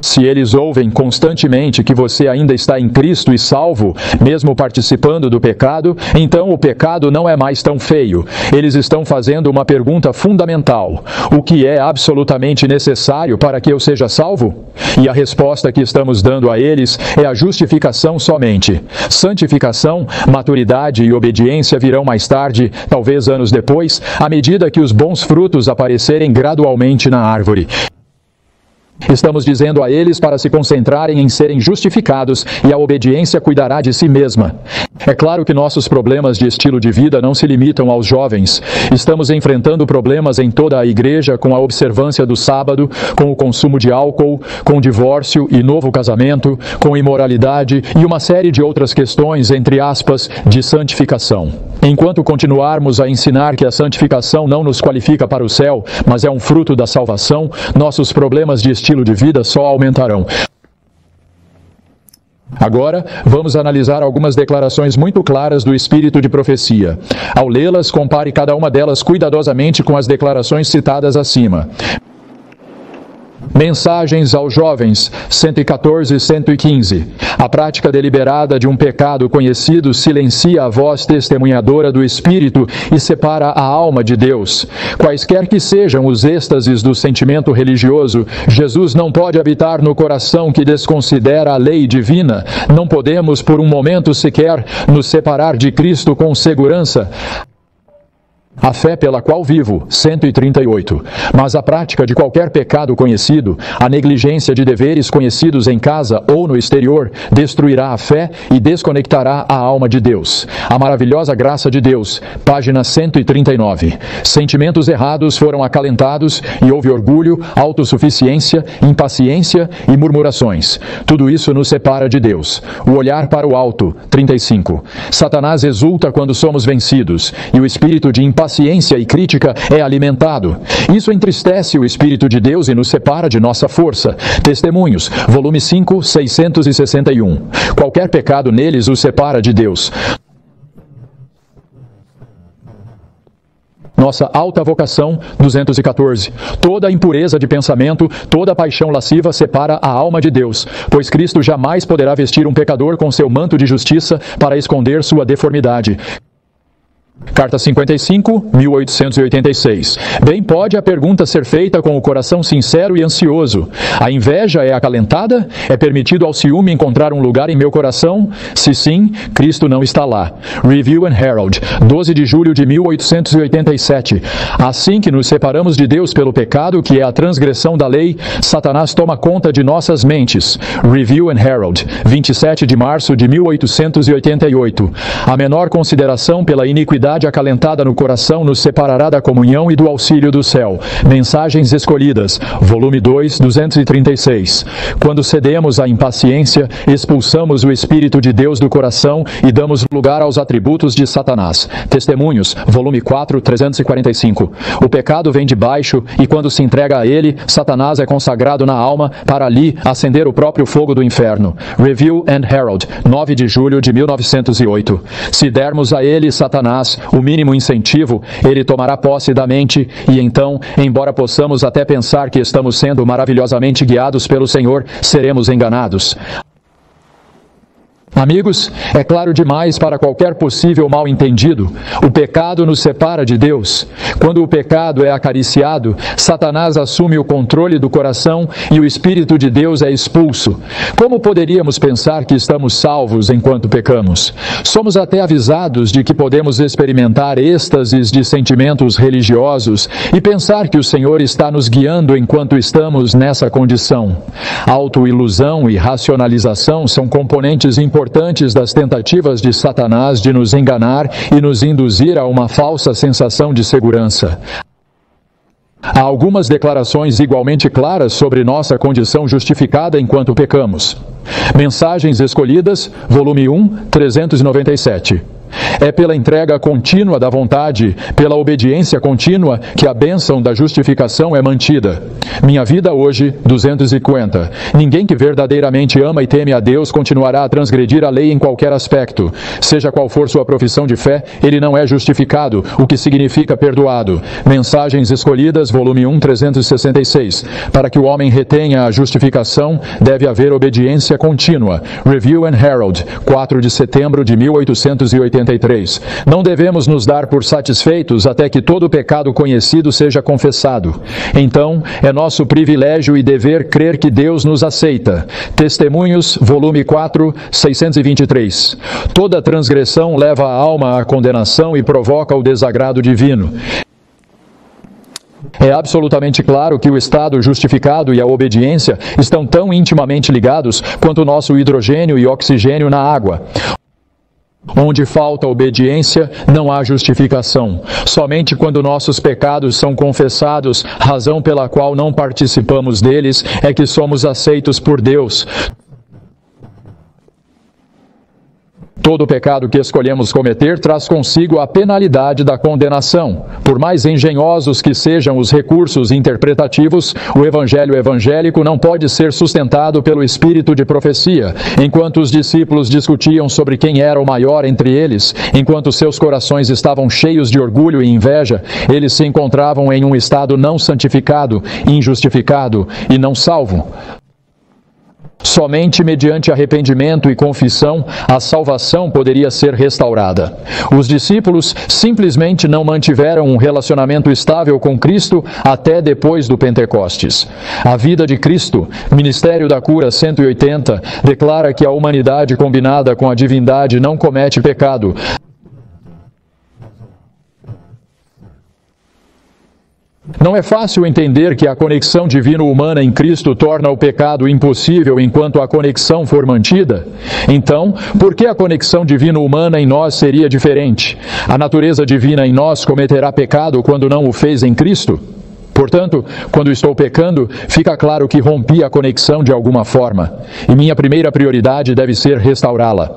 Se eles ouvem constantemente que você ainda está em Cristo e salvo, mesmo participando do pecado, então o pecado não é mais tão feio. Eles estão fazendo uma pergunta fundamental: o que é absolutamente necessário para que eu seja salvo? E a resposta que estamos dando a eles é a justificação somente. Santificação, maturidade e obediência virão mais tarde, talvez anos depois, à medida que os bons frutos aparecerem gradualmente na árvore. Estamos dizendo a eles para se concentrarem em serem justificados e a obediência cuidará de si mesma. É claro que nossos problemas de estilo de vida não se limitam aos jovens. Estamos enfrentando problemas em toda a igreja com a observância do sábado, com o consumo de álcool, com divórcio e novo casamento, com imoralidade e uma série de outras questões, entre aspas, de santificação. Enquanto continuarmos a ensinar que a santificação não nos qualifica para o céu, mas é um fruto da salvação, nossos problemas de estilo de vida só aumentarão. Agora, vamos analisar algumas declarações muito claras do espírito de profecia. Ao lê-las, compare cada uma delas cuidadosamente com as declarações citadas acima. Mensagens aos jovens, 114 e 115. A prática deliberada de um pecado conhecido silencia a voz testemunhadora do Espírito e separa a alma de Deus. Quaisquer que sejam os êxtases do sentimento religioso, Jesus não pode habitar no coração que desconsidera a lei divina. Não podemos, por um momento sequer, nos separar de Cristo com segurança. A fé pela qual vivo, 138. Mas a prática de qualquer pecado conhecido, a negligência de deveres conhecidos em casa ou no exterior, destruirá a fé e desconectará a alma de Deus. A maravilhosa graça de Deus, página 139. Sentimentos errados foram acalentados e houve orgulho, autossuficiência, impaciência e murmurações. Tudo isso nos separa de Deus. O olhar para o alto, 35. Satanás exulta quando somos vencidos e o espírito de impaciência e crítica é alimentado. Isso entristece o Espírito de Deus e nos separa de nossa força. Testemunhos, volume 5, 661. Qualquer pecado neles os separa de Deus. Nossa alta vocação, 214. Toda impureza de pensamento, toda paixão lasciva separa a alma de Deus, pois Cristo jamais poderá vestir um pecador com seu manto de justiça para esconder sua deformidade. Carta 55, 1886. Bem pode a pergunta ser feita com o coração sincero e ansioso. A inveja é acalentada? É permitido ao ciúme encontrar um lugar em meu coração? Se sim, Cristo não está lá. Review and Herald, 12 de julho de 1887. Assim que nos separamos de Deus pelo pecado, que é a transgressão da lei, Satanás toma conta de nossas mentes. Review and Herald, 27 de março de 1888. A menor consideração pela iniquidade iniquidade acalentada no coração nos separará da comunhão e do auxílio do céu. Mensagens Escolhidas, volume 2, 236. Quando cedemos à impaciência, expulsamos o Espírito de Deus do coração e damos lugar aos atributos de Satanás. Testemunhos, volume 4, 345. O pecado vem de baixo e quando se entrega a ele, Satanás é consagrado na alma para ali acender o próprio fogo do inferno. Review and Herald, 9 de julho de 1908. Se dermos a ele, Satanás, o mínimo incentivo, ele tomará posse da mente e então, embora possamos até pensar que estamos sendo maravilhosamente guiados pelo Senhor, seremos enganados. Amigos, é claro demais para qualquer possível mal-entendido, o pecado nos separa de Deus. Quando o pecado é acariciado, Satanás assume o controle do coração e o Espírito de Deus é expulso. Como poderíamos pensar que estamos salvos enquanto pecamos? Somos até avisados de que podemos experimentar êxtases de sentimentos religiosos e pensar que o Senhor está nos guiando enquanto estamos nessa condição. Autoilusão e racionalização são componentes importantes das tentativas de Satanás de nos enganar e nos induzir a uma falsa sensação de segurança. Há algumas declarações igualmente claras sobre nossa condição justificada enquanto pecamos. Mensagens Escolhidas, volume 1, 397. É pela entrega contínua da vontade, pela obediência contínua, que a bênção da justificação é mantida. Minha Vida Hoje, 250. Ninguém que verdadeiramente ama e teme a Deus continuará a transgredir a lei em qualquer aspecto. Seja qual for sua profissão de fé, ele não é justificado, o que significa perdoado. Mensagens Escolhidas, volume 1, 366. Para que o homem retenha a justificação, deve haver obediência contínua. Review and Herald, 4 de setembro de 1883. Não devemos nos dar por satisfeitos até que todo pecado conhecido seja confessado. Então, é nosso privilégio e dever crer que Deus nos aceita. Testemunhos, volume 4, 623. Toda transgressão leva a alma à condenação e provoca o desagrado divino. É absolutamente claro que o estado justificado e a obediência estão tão intimamente ligados quanto o nosso hidrogênio e oxigênio na água. Onde falta obediência, não há justificação. Somente quando nossos pecados são confessados, razão pela qual não participamos deles, é que somos aceitos por Deus. Todo pecado que escolhemos cometer traz consigo a penalidade da condenação. Por mais engenhosos que sejam os recursos interpretativos, o evangelho evangélico não pode ser sustentado pelo espírito de profecia. Enquanto os discípulos discutiam sobre quem era o maior entre eles, enquanto seus corações estavam cheios de orgulho e inveja, eles se encontravam em um estado não santificado, injustificado e não salvo. Somente mediante arrependimento e confissão, a salvação poderia ser restaurada. Os discípulos simplesmente não mantiveram um relacionamento estável com Cristo até depois do Pentecostes. A vida de Cristo, Ministério da Cura 180, declara que a humanidade combinada com a divindade não comete pecado. Não é fácil entender que a conexão divino-humana em Cristo torna o pecado impossível enquanto a conexão for mantida? Então, por que a conexão divino-humana em nós seria diferente? A natureza divina em nós cometerá pecado quando não o fez em Cristo? Portanto, quando estou pecando, fica claro que rompi a conexão de alguma forma, e minha primeira prioridade deve ser restaurá-la.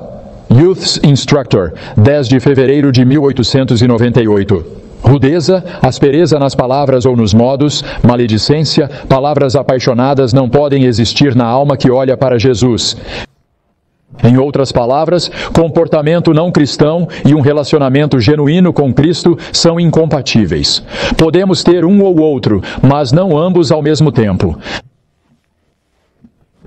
Youth's Instructor, 10 de fevereiro de 1898. Rudeza, aspereza nas palavras ou nos modos, maledicência, palavras apaixonadas não podem existir na alma que olha para Jesus. Em outras palavras, comportamento não cristão e um relacionamento genuíno com Cristo são incompatíveis. Podemos ter um ou outro, mas não ambos ao mesmo tempo.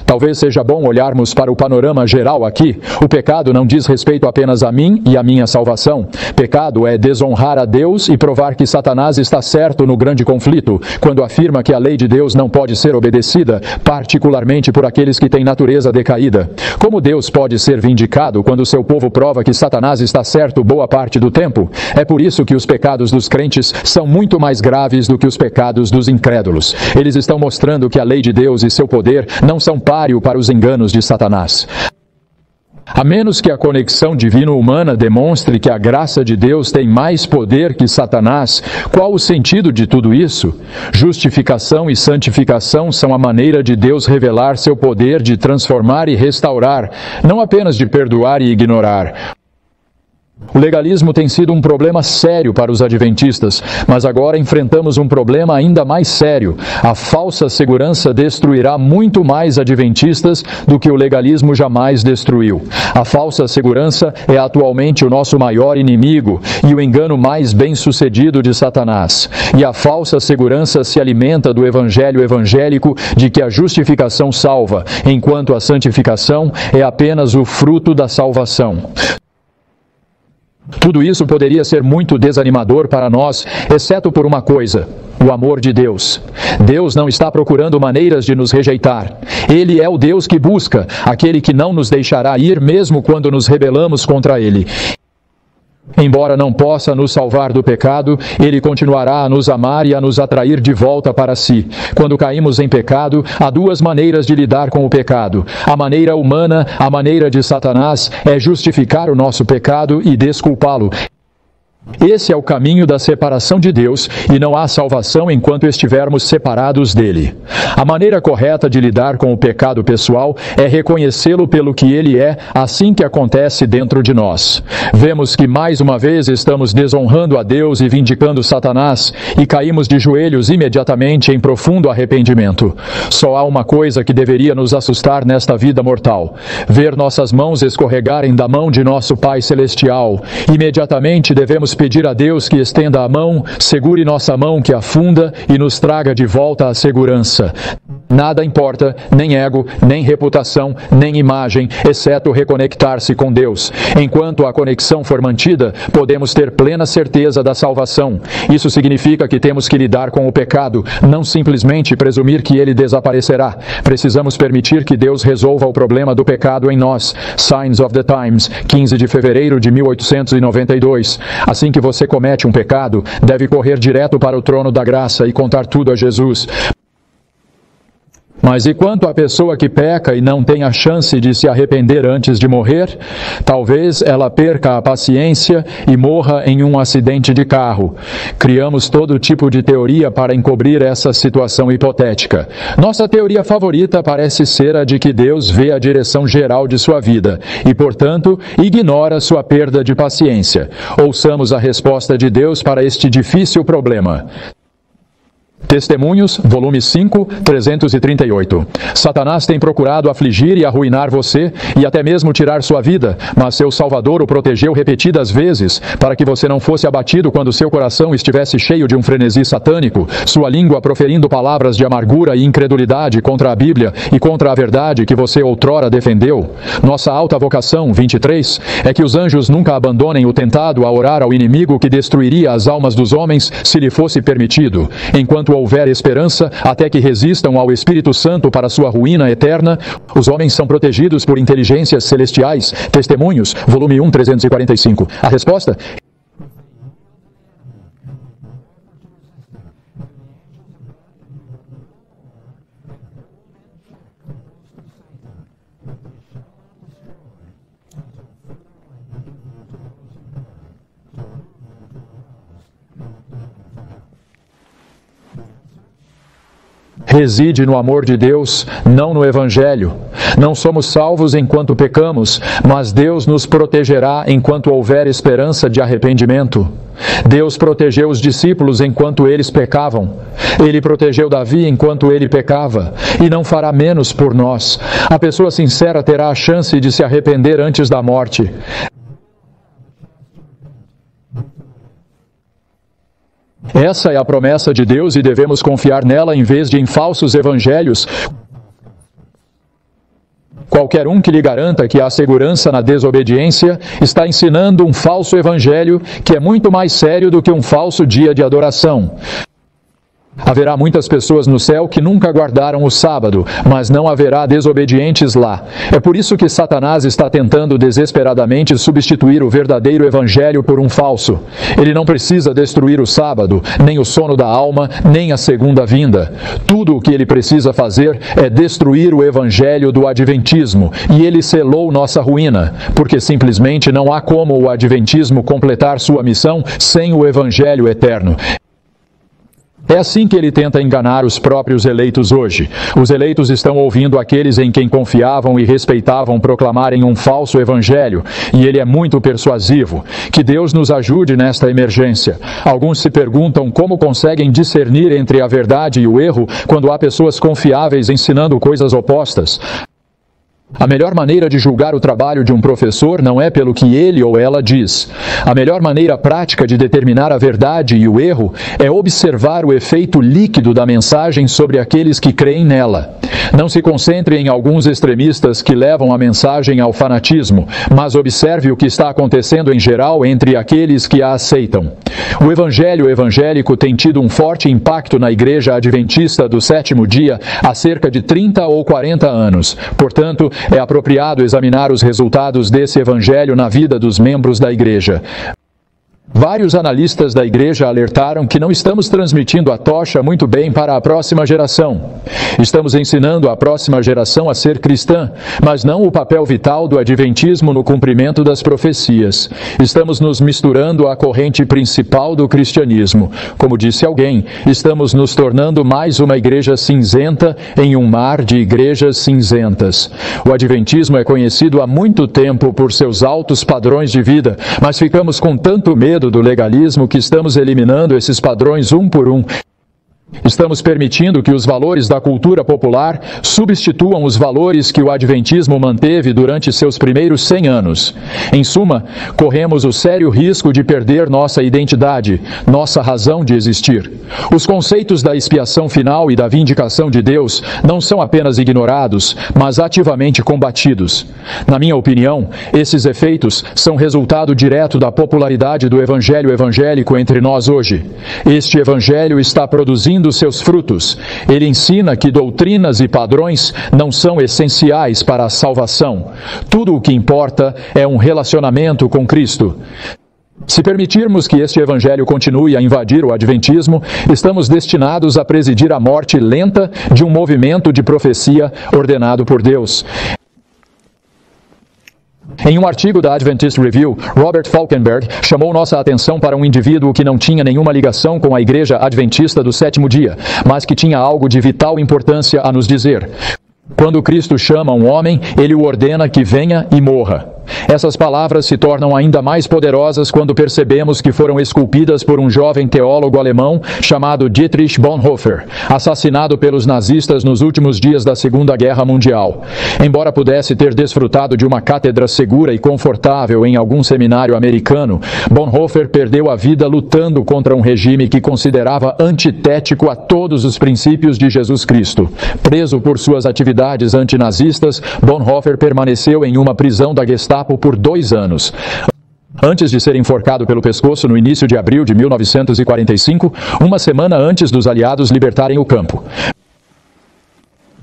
Talvez seja bom olharmos para o panorama geral aqui. O pecado não diz respeito apenas a mim e a minha salvação. Pecado é desonrar a Deus e provar que Satanás está certo no grande conflito, quando afirma que a lei de Deus não pode ser obedecida, particularmente por aqueles que têm natureza decaída. Como Deus pode ser vindicado quando seu povo prova que Satanás está certo boa parte do tempo? É por isso que os pecados dos crentes são muito mais graves do que os pecados dos incrédulos. Eles estão mostrando que a lei de Deus e seu poder não são páreo para os enganos de Satanás. A menos que a conexão divino-humana demonstre que a graça de Deus tem mais poder que Satanás, qual o sentido de tudo isso? Justificação e santificação são a maneira de Deus revelar seu poder de transformar e restaurar, não apenas de perdoar e ignorar. O legalismo tem sido um problema sério para os adventistas, mas agora enfrentamos um problema ainda mais sério. A falsa segurança destruirá muito mais adventistas do que o legalismo jamais destruiu. A falsa segurança é atualmente o nosso maior inimigo e o engano mais bem-sucedido de Satanás. E a falsa segurança se alimenta do evangelho evangélico de que a justificação salva, enquanto a santificação é apenas o fruto da salvação. Tudo isso poderia ser muito desanimador para nós, exceto por uma coisa: o amor de Deus. Deus não está procurando maneiras de nos rejeitar. Ele é o Deus que busca, aquele que não nos deixará ir mesmo quando nos rebelamos contra Ele. Embora não possa nos salvar do pecado, Ele continuará a nos amar e a nos atrair de volta para si. Quando caímos em pecado, há duas maneiras de lidar com o pecado. A maneira humana, a maneira de Satanás, é justificar o nosso pecado e desculpá-lo. Esse é o caminho da separação de Deus e não há salvação enquanto estivermos separados dele. A maneira correta de lidar com o pecado pessoal é reconhecê-lo pelo que ele é, assim que acontece dentro de nós. Vemos que mais uma vez estamos desonrando a Deus e vindicando Satanás e caímos de joelhos imediatamente em profundo arrependimento. Só há uma coisa que deveria nos assustar nesta vida mortal: ver nossas mãos escorregarem da mão de nosso Pai Celestial. Imediatamente devemos pedir a Deus que estenda a mão, segure nossa mão que afunda e nos traga de volta à segurança. Nada importa, nem ego, nem reputação, nem imagem, exceto reconectar-se com Deus. Enquanto a conexão for mantida, podemos ter plena certeza da salvação. Isso significa que temos que lidar com o pecado, não simplesmente presumir que ele desaparecerá. Precisamos permitir que Deus resolva o problema do pecado em nós. Signs of the Times, 15 de fevereiro de 1892. Assim que você comete um pecado, deve correr direto para o trono da graça e contar tudo a Jesus. Mas e quanto à pessoa que peca e não tem a chance de se arrepender antes de morrer? Talvez ela perca a paciência e morra em um acidente de carro. Criamos todo tipo de teoria para encobrir essa situação hipotética. Nossa teoria favorita parece ser a de que Deus vê a direção geral de sua vida e, portanto, ignora sua perda de paciência. Ouçamos a resposta de Deus para este difícil problema. Testemunhos, volume 5, 338. Satanás tem procurado afligir e arruinar você e até mesmo tirar sua vida, mas seu Salvador o protegeu repetidas vezes para que você não fosse abatido quando seu coração estivesse cheio de um frenesi satânico, sua língua proferindo palavras de amargura e incredulidade contra a Bíblia e contra a verdade que você outrora defendeu. Nossa alta vocação, 23, é que os anjos nunca abandonem o tentado a orar ao inimigo que destruiria as almas dos homens se lhe fosse permitido. Enquanto houver esperança, até que resistam ao Espírito Santo para sua ruína eterna, os homens são protegidos por inteligências celestiais. Testemunhos, volume 1, 345. A resposta? Reside no amor de Deus, não no Evangelho. Não somos salvos enquanto pecamos, mas Deus nos protegerá enquanto houver esperança de arrependimento. Deus protegeu os discípulos enquanto eles pecavam. Ele protegeu Davi enquanto ele pecava, e não fará menos por nós. A pessoa sincera terá a chance de se arrepender antes da morte. Essa é a promessa de Deus e devemos confiar nela em vez de em falsos evangelhos. Qualquer um que lhe garanta que há segurança na desobediência está ensinando um falso evangelho que é muito mais sério do que um falso dia de adoração. Haverá muitas pessoas no céu que nunca guardaram o sábado, mas não haverá desobedientes lá. É por isso que Satanás está tentando desesperadamente substituir o verdadeiro evangelho por um falso. Ele não precisa destruir o sábado, nem o sono da alma, nem a segunda vinda. Tudo o que ele precisa fazer é destruir o evangelho do adventismo, e ele selou nossa ruína, porque simplesmente não há como o adventismo completar sua missão sem o evangelho eterno. É assim que ele tenta enganar os próprios eleitos hoje. Os eleitos estão ouvindo aqueles em quem confiavam e respeitavam proclamarem um falso evangelho, e ele é muito persuasivo. Que Deus nos ajude nesta emergência. Alguns se perguntam como conseguem discernir entre a verdade e o erro quando há pessoas confiáveis ensinando coisas opostas. A melhor maneira de julgar o trabalho de um professor não é pelo que ele ou ela diz. A melhor maneira prática de determinar a verdade e o erro é observar o efeito líquido da mensagem sobre aqueles que creem nela. Não se concentre em alguns extremistas que levam a mensagem ao fanatismo, mas observe o que está acontecendo em geral entre aqueles que a aceitam. O evangelho evangélico tem tido um forte impacto na igreja adventista do sétimo dia há cerca de 30 ou 40 anos. Portanto, é apropriado examinar os resultados desse evangelho na vida dos membros da igreja. Vários analistas da igreja alertaram que não estamos transmitindo a tocha muito bem para a próxima geração. Estamos ensinando a próxima geração a ser cristã, mas não o papel vital do adventismo no cumprimento das profecias. Estamos nos misturando à corrente principal do cristianismo. Como disse alguém, estamos nos tornando mais uma igreja cinzenta em um mar de igrejas cinzentas. O adventismo é conhecido há muito tempo por seus altos padrões de vida, mas ficamos com tanto medo do legalismo que estamos eliminando esses padrões um por um. Estamos permitindo que os valores da cultura popular substituam os valores que o adventismo manteve durante seus primeiros 100 anos. Em suma, corremos o sério risco de perder nossa identidade, nossa razão de existir. Os conceitos da expiação final e da vindicação de Deus não são apenas ignorados, mas ativamente combatidos. Na minha opinião, esses efeitos são resultado direto da popularidade do evangelho evangélico entre nós hoje. Este evangelho está produzindo seus frutos. Ele ensina que doutrinas e padrões não são essenciais para a salvação. Tudo o que importa é um relacionamento com Cristo. Se permitirmos que este evangelho continue a invadir o adventismo, estamos destinados a presidir a morte lenta de um movimento de profecia ordenado por Deus. Em um artigo da Adventist Review, Robert Falkenberg chamou nossa atenção para um indivíduo que não tinha nenhuma ligação com a igreja adventista do sétimo dia, mas que tinha algo de vital importância a nos dizer. Quando Cristo chama um homem, ele o ordena que venha e morra. Essas palavras se tornam ainda mais poderosas quando percebemos que foram esculpidas por um jovem teólogo alemão chamado Dietrich Bonhoeffer, assassinado pelos nazistas nos últimos dias da Segunda Guerra Mundial. Embora pudesse ter desfrutado de uma cátedra segura e confortável em algum seminário americano, Bonhoeffer perdeu a vida lutando contra um regime que considerava antitético a todos os princípios de Jesus Cristo. Preso por suas atividades antinazistas, Bonhoeffer permaneceu em uma prisão da Gestapo por 2 anos. Antes de ser enforcado pelo pescoço no início de abril de 1945, uma semana antes dos aliados libertarem o campo.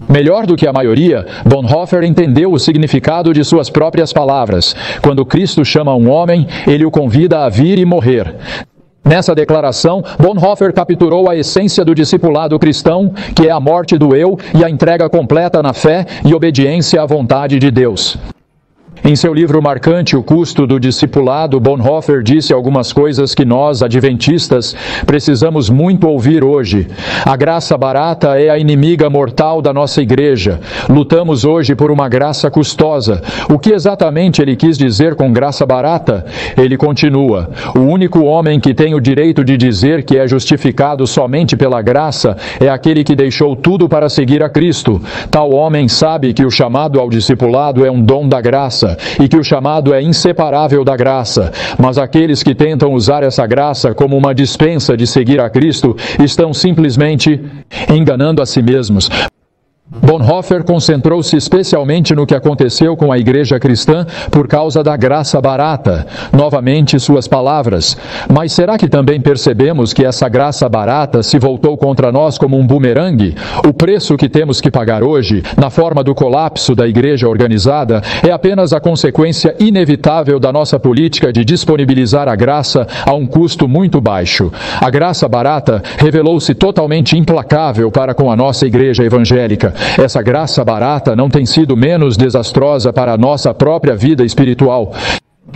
Melhor do que a maioria, Bonhoeffer entendeu o significado de suas próprias palavras. Quando Cristo chama um homem, ele o convida a vir e morrer. Nessa declaração, Bonhoeffer capturou a essência do discipulado cristão, que é a morte do eu e a entrega completa na fé e obediência à vontade de Deus. Em seu livro marcante, O Custo do Discipulado, Bonhoeffer disse algumas coisas que nós, adventistas, precisamos muito ouvir hoje. A graça barata é a inimiga mortal da nossa igreja. Lutamos hoje por uma graça custosa. O que exatamente ele quis dizer com graça barata? Ele continua: o único homem que tem o direito de dizer que é justificado somente pela graça é aquele que deixou tudo para seguir a Cristo. Tal homem sabe que o chamado ao discipulado é um dom da graça, e que o chamado é inseparável da graça. Mas aqueles que tentam usar essa graça como uma dispensa de seguir a Cristo estão simplesmente enganando a si mesmos. Bonhoeffer concentrou-se especialmente no que aconteceu com a igreja cristã por causa da graça barata. Novamente suas palavras. Mas será que também percebemos que essa graça barata se voltou contra nós como um bumerangue? O preço que temos que pagar hoje, na forma do colapso da igreja organizada, é apenas a consequência inevitável da nossa política de disponibilizar a graça a um custo muito baixo. A graça barata revelou-se totalmente implacável para com a nossa igreja evangélica. Essa graça barata não tem sido menos desastrosa para a nossa própria vida espiritual.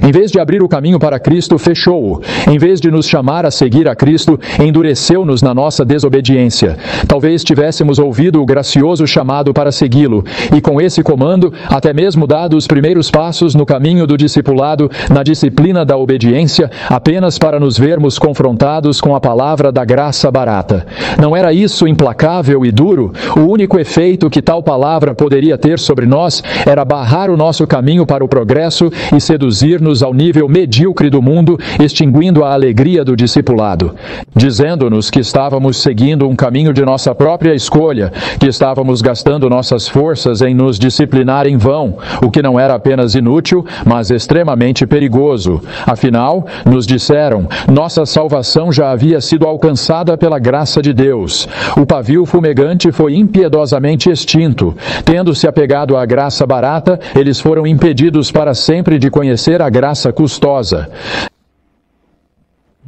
Em vez de abrir o caminho para Cristo, fechou-o. Em vez de nos chamar a seguir a Cristo, endureceu-nos na nossa desobediência. Talvez tivéssemos ouvido o gracioso chamado para segui-lo, e com esse comando, até mesmo dado os primeiros passos no caminho do discipulado, na disciplina da obediência, apenas para nos vermos confrontados com a palavra da graça barata. Não era isso implacável e duro? O único efeito que tal palavra poderia ter sobre nós era barrar o nosso caminho para o progresso e seduzir-nos ao nível medíocre do mundo, extinguindo a alegria do discipulado, dizendo-nos que estávamos seguindo um caminho de nossa própria escolha, que estávamos gastando nossas forças em nos disciplinar em vão, o que não era apenas inútil, mas extremamente perigoso. Afinal, nos disseram, nossa salvação já havia sido alcançada pela graça de Deus. O pavio fumegante foi impiedosamente extinto. Tendo-se apegado à graça barata, eles foram impedidos para sempre de conhecer a graça custosa.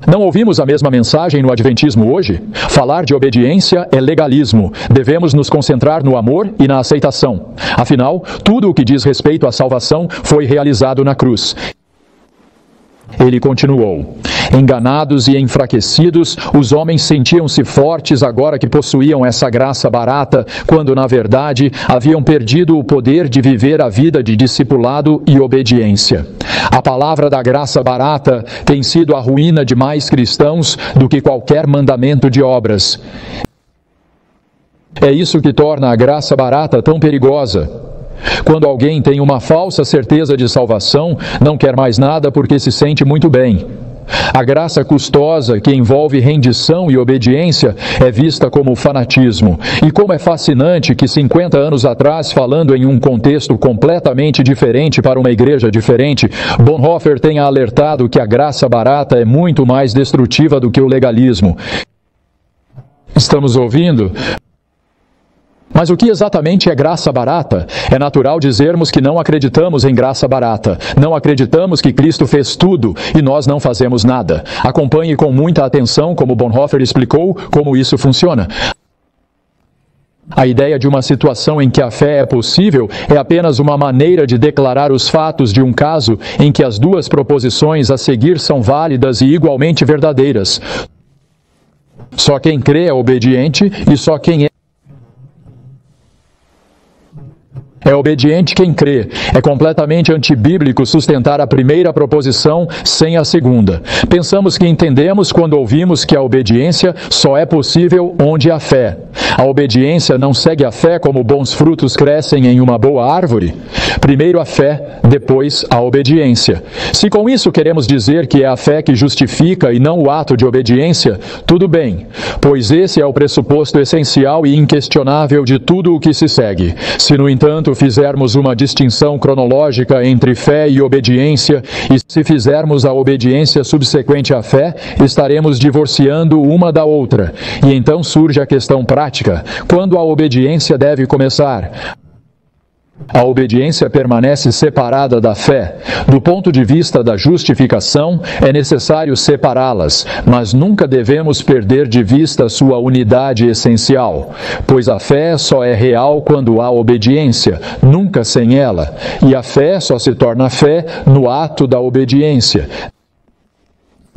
Não ouvimos a mesma mensagem no Adventismo hoje? Falar de obediência é legalismo. Devemos nos concentrar no amor e na aceitação. Afinal, tudo o que diz respeito à salvação foi realizado na cruz. Ele continuou. Enganados e enfraquecidos, os homens sentiam-se fortes agora que possuíam essa graça barata, quando, na verdade, haviam perdido o poder de viver a vida de discipulado e obediência. A palavra da graça barata tem sido a ruína de mais cristãos do que qualquer mandamento de obras. É isso que torna a graça barata tão perigosa. Quando alguém tem uma falsa certeza de salvação, não quer mais nada porque se sente muito bem. A graça custosa, que envolve rendição e obediência, é vista como fanatismo. E como é fascinante que 50 anos atrás, falando em um contexto completamente diferente para uma igreja diferente, Bonhoeffer tenha alertado que a graça barata é muito mais destrutiva do que o legalismo. Estamos ouvindo? Mas o que exatamente é graça barata? É natural dizermos que não acreditamos em graça barata. Não acreditamos que Cristo fez tudo e nós não fazemos nada. Acompanhe com muita atenção como Bonhoeffer explicou como isso funciona. A ideia de uma situação em que a fé é possível é apenas uma maneira de declarar os fatos de um caso em que as duas proposições a seguir são válidas e igualmente verdadeiras. Só quem crê é obediente e só quem é obediente quem crê. É completamente antibíblico sustentar a primeira proposição sem a segunda. Pensamos que entendemos quando ouvimos que a obediência só é possível onde há fé. A obediência não segue a fé como bons frutos crescem em uma boa árvore? Primeiro a fé, depois a obediência. Se com isso queremos dizer que é a fé que justifica e não o ato de obediência, tudo bem, pois esse é o pressuposto essencial e inquestionável de tudo o que se segue. Se, no entanto, fizermos uma distinção cronológica entre fé e obediência, e se fizermos a obediência subsequente à fé, estaremos divorciando uma da outra. E então surge a questão prática: quando a obediência deve começar? A obediência permanece separada da fé. Do ponto de vista da justificação, é necessário separá-las, mas nunca devemos perder de vista sua unidade essencial, pois a fé só é real quando há obediência, nunca sem ela, e a fé só se torna fé no ato da obediência.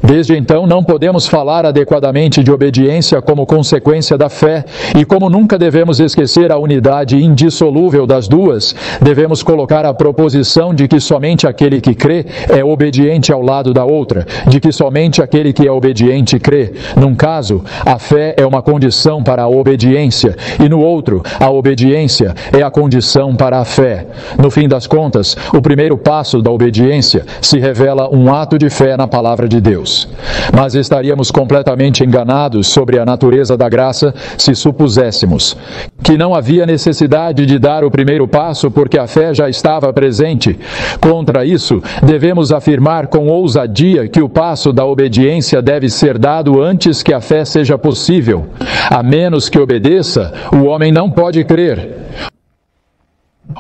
Desde então, não podemos falar adequadamente de obediência como consequência da fé, e como nunca devemos esquecer a unidade indissolúvel das duas, devemos colocar a proposição de que somente aquele que crê é obediente ao lado da outra, de que somente aquele que é obediente crê. Num caso, a fé é uma condição para a obediência, e no outro, a obediência é a condição para a fé. No fim das contas, o primeiro passo da obediência se revela um ato de fé na palavra de Deus. Deus. Mas estaríamos completamente enganados sobre a natureza da graça se supuséssemos que não havia necessidade de dar o primeiro passo porque a fé já estava presente. Contra isso, devemos afirmar com ousadia que o passo da obediência deve ser dado antes que a fé seja possível. A menos que obedeça, o homem não pode crer.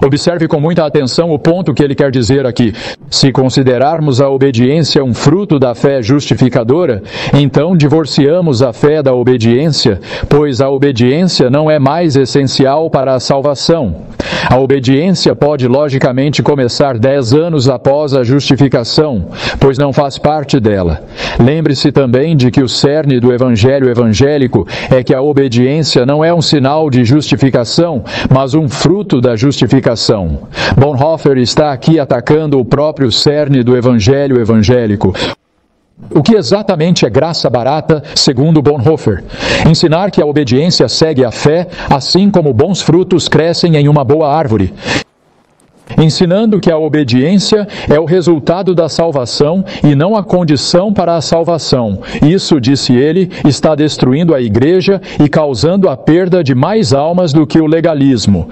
Observe com muita atenção o ponto que ele quer dizer aqui. Se considerarmos a obediência um fruto da fé justificadora, então divorciamos a fé da obediência, pois a obediência não é mais essencial para a salvação. A obediência pode logicamente começar 10 anos após a justificação, pois não faz parte dela. Lembre-se também de que o cerne do evangelho evangélico é que a obediência não é um sinal de justificação, mas um fruto da justificação. Bonhoeffer está aqui atacando o próprio cerne do evangelho evangélico. O que exatamente é graça barata, segundo Bonhoeffer? Ensinar que a obediência segue a fé, assim como bons frutos crescem em uma boa árvore. Ensinando que a obediência é o resultado da salvação e não a condição para a salvação. Isso, disse ele, está destruindo a igreja e causando a perda de mais almas do que o legalismo.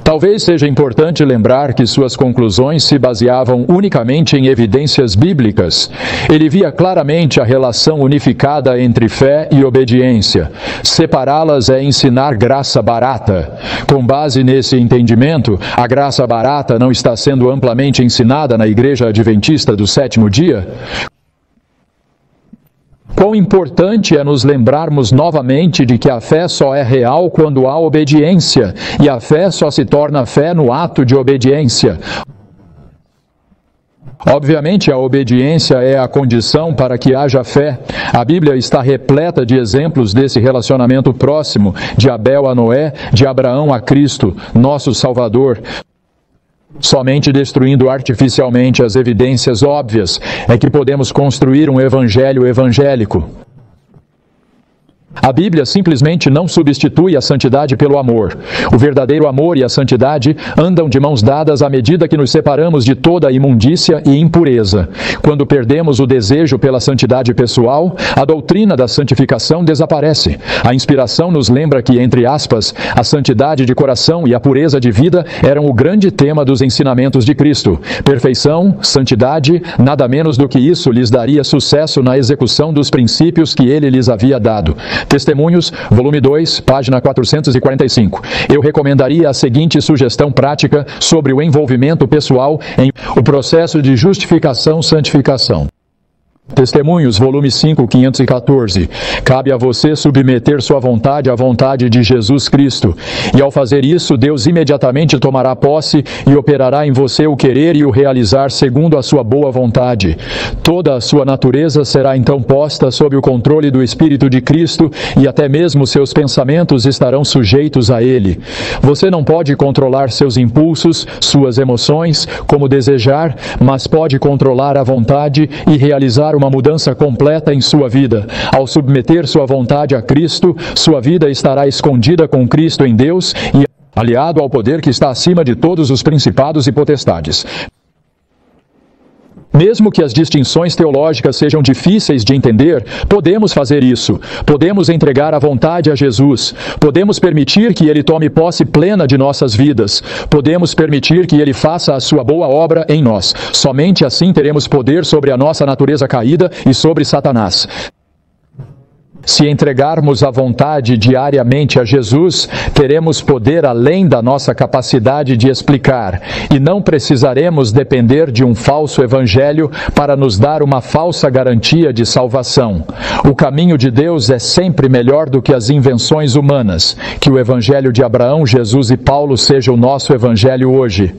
Talvez seja importante lembrar que suas conclusões se baseavam unicamente em evidências bíblicas. Ele via claramente a relação unificada entre fé e obediência. Separá-las é ensinar graça barata. Com base nesse entendimento, a graça barata não está sendo amplamente ensinada na Igreja Adventista do Sétimo Dia? Quão importante é nos lembrarmos novamente de que a fé só é real quando há obediência, e a fé só se torna fé no ato de obediência. Obviamente, a obediência é a condição para que haja fé. A Bíblia está repleta de exemplos desse relacionamento próximo, de Abel a Noé, de Abraão a Cristo, nosso Salvador. Somente destruindo artificialmente as evidências óbvias é que podemos construir um evangelho evangélico. A Bíblia simplesmente não substitui a santidade pelo amor. O verdadeiro amor e a santidade andam de mãos dadas à medida que nos separamos de toda a imundícia e impureza. Quando perdemos o desejo pela santidade pessoal, a doutrina da santificação desaparece. A inspiração nos lembra que, entre aspas, a santidade de coração e a pureza de vida eram o grande tema dos ensinamentos de Cristo. Perfeição, santidade, nada menos do que isso lhes daria sucesso na execução dos princípios que ele lhes havia dado. Testemunhos, volume 2, página 445. Eu recomendaria a seguinte sugestão prática sobre o envolvimento pessoal em o processo de justificação-santificação. Testemunhos, volume 5, 514. Cabe a você submeter sua vontade à vontade de Jesus Cristo. E ao fazer isso, Deus imediatamente tomará posse e operará em você o querer e o realizar segundo a sua boa vontade. Toda a sua natureza será então posta sob o controle do Espírito de Cristo e até mesmo seus pensamentos estarão sujeitos a Ele. Você não pode controlar seus impulsos, suas emoções, como desejar, mas pode controlar a vontade e realizar uma mudança completa em sua vida. Ao submeter sua vontade a Cristo, sua vida estará escondida com Cristo em Deus e aliado ao poder que está acima de todos os principados e potestades. Mesmo que as distinções teológicas sejam difíceis de entender, podemos fazer isso. Podemos entregar a vontade a Jesus. Podemos permitir que Ele tome posse plena de nossas vidas. Podemos permitir que Ele faça a sua boa obra em nós. Somente assim teremos poder sobre a nossa natureza caída e sobre Satanás. Se entregarmos a vontade diariamente a Jesus, teremos poder além da nossa capacidade de explicar, e não precisaremos depender de um falso evangelho para nos dar uma falsa garantia de salvação. O caminho de Deus é sempre melhor do que as invenções humanas. Que o evangelho de Abraão, Jesus e Paulo seja o nosso evangelho hoje.